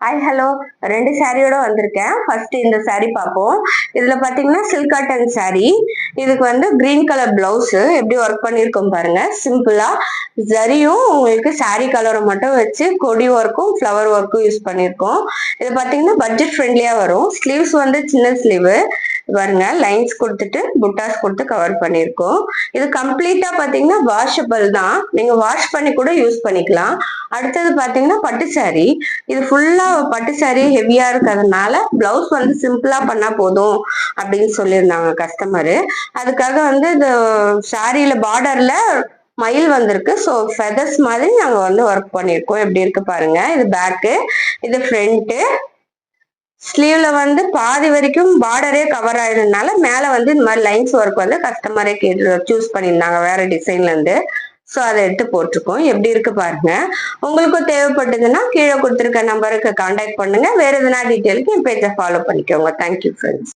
Hi hello 2 சாரியோட வந்திருக்கேன். First இந்த சாரி பார்ப்போம். இதுல பாத்தீங்கன்னா சில்க் காட்டன் சாரி. இதுக்கு வந்து கிரீன் கலர் பிளவுஸ் எப்படி ஒர்க் பண்ணிருக்கோம் பாருங்க. சிம்பிளா ஜரியும் உங்களுக்கு சாரி கலரை மட்டும் வச்சு கொடி ஒர்க்கும் ஃப்ளவர் ஒர்க்கும் யூஸ் பண்ணிருக்கோம். இது பாத்தீங்கன்னா பட்ஜெட் ஃப்ரெண்ட்லியா வரும். ஸ்லீவ்ஸ் வந்து சின்ன ஸ்லீவ் பாருங்க, லைன்ஸ் கொடுத்துட்டு புட்டாஸ் கொடுத்து கவர் பண்ணிருக்கோம். இது கம்ப்ளீட்டா பாத்தீங்கன்னா வாஷபிள் தான், நீங்க வாஷ் பண்ணி கூட யூஸ் பண்ணிக்கலாம். அடுத்தது பாத்தீங்கன்னா பட்டு சாரி. இது ஃபுல்லா பட்டு சாரி ஹெவியா இருக்கிறதுனால பிளவுஸ் வந்து சிம்பிளா பண்ணா போதும் அப்படின்னு சொல்லியிருந்தாங்க கஸ்டமரு. அதுக்காக வந்து இந்த சாரியில பார்டர்ல மயில் வந்திருக்கு. ஸோ ஃபெதர்ஸ் மாதிரி நாங்க வந்து ஒர்க் பண்ணியிருக்கோம். எப்படி இருக்கு பாருங்க. இது பேக்கு, இது ஃப்ரண்ட். ஸ்லீவ்ல வந்து பாதி வரைக்கும் பார்டரே கவர் ஆயிடுறதுனால மேல வந்து இந்த மாதிரி லைன்ஸ் ஒர்க் வந்து கஸ்டமரே கேட்டு சூஸ் பண்ணியிருந்தாங்க வேற டிசைன்ல இருந்து. ஸோ அதை எடுத்து போட்டிருக்கோம். எப்படி இருக்கு பாருங்க. உங்களுக்கும் தேவைப்பட்டதுன்னா கீழே கொடுத்துருக்க நம்பருக்கு கான்டாக்ட் பண்ணுங்க. வேற எதுனா டீட்டெயிலுக்கு என் பேஜை ஃபாலோ பண்ணிக்கோங்க. Thank you friends.